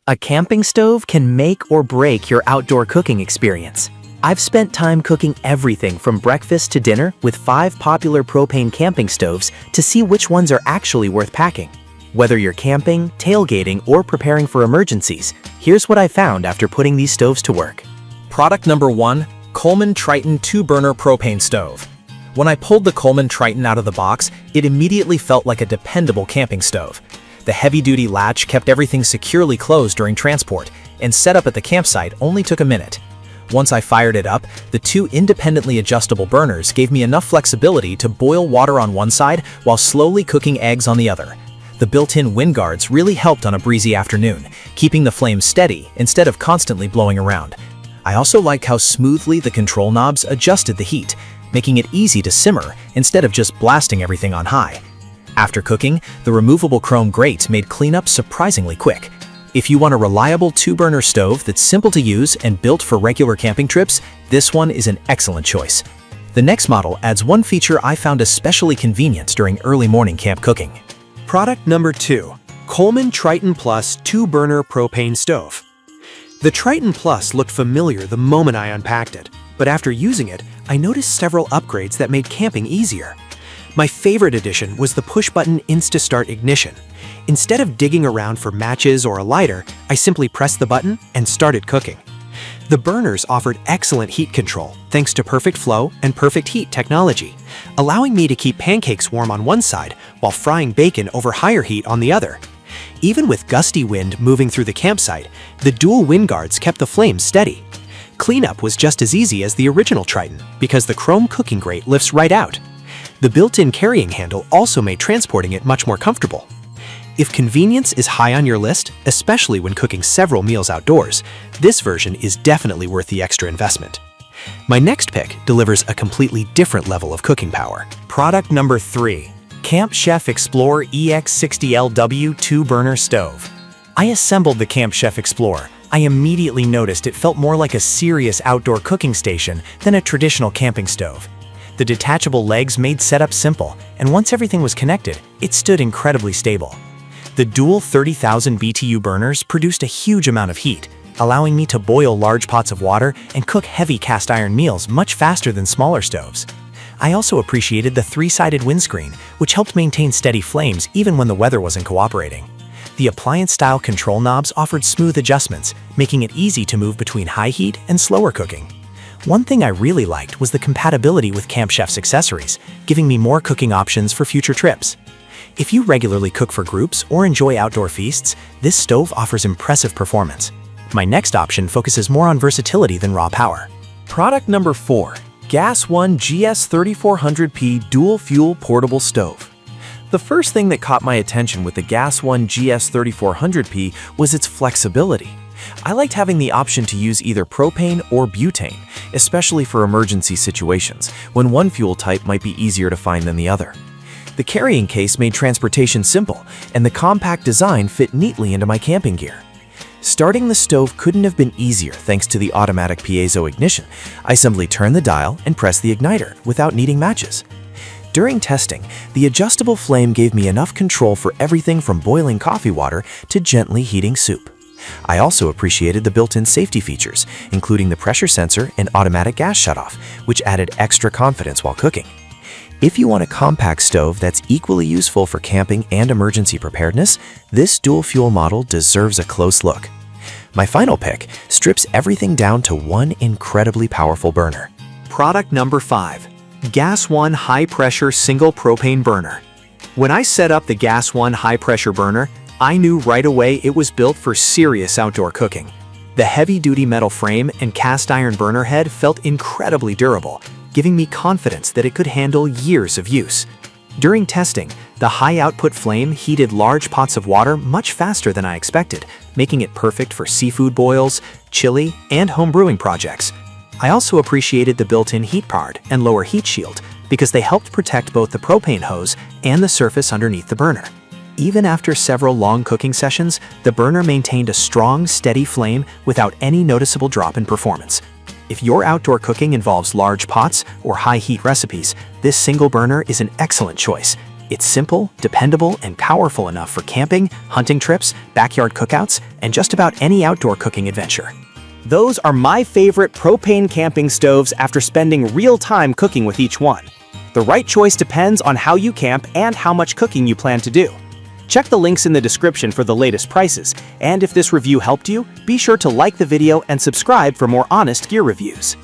A camping stove can make or break your outdoor cooking experience. I've spent time cooking everything from breakfast to dinner with 5 popular propane camping stoves to see which ones are actually worth packing. Whether you're camping, tailgating, or preparing for emergencies, here's what I found after putting these stoves to work. Product number 1, Coleman Triton 2-burner propane stove. When I pulled the Coleman Triton out of the box, it immediately felt like a dependable camping stove. The heavy-duty latch kept everything securely closed during transport, and setup at the campsite only took a minute. Once I fired it up, the 2 independently adjustable burners gave me enough flexibility to boil water on one side while slowly cooking eggs on the other. The built-in wind guards really helped on a breezy afternoon, keeping the flames steady instead of constantly blowing around. I also liked how smoothly the control knobs adjusted the heat, making it easy to simmer instead of just blasting everything on high. After cooking, the removable chrome grates made cleanup surprisingly quick. If you want a reliable 2-burner stove that's simple to use and built for regular camping trips, this one is an excellent choice. The next model adds one feature I found especially convenient during early morning camp cooking. Product number 2, Coleman Triton Plus 2-burner propane stove. The Triton Plus looked familiar the moment I unpacked it, but after using it, I noticed several upgrades that made camping easier. My favorite addition was the push-button Insta-Start ignition. Instead of digging around for matches or a lighter, I simply pressed the button and started cooking. The burners offered excellent heat control thanks to Perfect Flow and Perfect Heat technology, allowing me to keep pancakes warm on one side while frying bacon over higher heat on the other. Even with gusty wind moving through the campsite, the dual wind guards kept the flames steady. Cleanup was just as easy as the original Triton because the chrome cooking grate lifts right out. The built-in carrying handle also made transporting it much more comfortable. If convenience is high on your list, especially when cooking several meals outdoors, this version is definitely worth the extra investment. My next pick delivers a completely different level of cooking power. Product number 3, Camp Chef Explorer EX60LW 2-burner stove. I assembled the Camp Chef Explorer. I immediately noticed it felt more like a serious outdoor cooking station than a traditional camping stove. The detachable legs made setup simple, and once everything was connected, it stood incredibly stable. The dual 30,000 BTU burners produced a huge amount of heat, allowing me to boil large pots of water and cook heavy cast iron meals much faster than smaller stoves. I also appreciated the 3-sided windscreen, which helped maintain steady flames even when the weather wasn't cooperating. The appliance-style control knobs offered smooth adjustments, making it easy to move between high heat and slower cooking. One thing I really liked was the compatibility with Camp Chef's accessories, giving me more cooking options for future trips. If you regularly cook for groups or enjoy outdoor feasts, this stove offers impressive performance. My next option focuses more on versatility than raw power. Product number 4, Gas One GS3400P Dual Fuel Portable Stove. The first thing that caught my attention with the Gas One GS3400P was its flexibility. I liked having the option to use either propane or butane, especially for emergency situations, when one fuel type might be easier to find than the other. The carrying case made transportation simple, and the compact design fit neatly into my camping gear. Starting the stove couldn't have been easier thanks to the automatic piezo ignition. I simply turned the dial and pressed the igniter without needing matches. During testing, the adjustable flame gave me enough control for everything from boiling coffee water to gently heating soup. I also appreciated the built-in safety features, including the pressure sensor and automatic gas shutoff, which added extra confidence while cooking. If you want a compact stove that's equally useful for camping and emergency preparedness, this dual-fuel model deserves a close look. My final pick strips everything down to one incredibly powerful burner. Product number 5, Gas One High-Pressure Single Propane Burner. When I set up the Gas One high-pressure burner, I knew right away it was built for serious outdoor cooking. The heavy-duty metal frame and cast iron burner head felt incredibly durable, giving me confidence that it could handle years of use. During testing, the high-output flame heated large pots of water much faster than I expected, making it perfect for seafood boils, chili, and home brewing projects. I also appreciated the built-in heat guard and lower heat shield because they helped protect both the propane hose and the surface underneath the burner. Even after several long cooking sessions, the burner maintained a strong, steady flame without any noticeable drop in performance. If your outdoor cooking involves large pots or high-heat recipes, this single burner is an excellent choice. It's simple, dependable, and powerful enough for camping, hunting trips, backyard cookouts, and just about any outdoor cooking adventure. Those are my favorite propane camping stoves after spending real time cooking with each one. The right choice depends on how you camp and how much cooking you plan to do. Check the links in the description for the latest prices, and if this review helped you, be sure to like the video and subscribe for more honest gear reviews.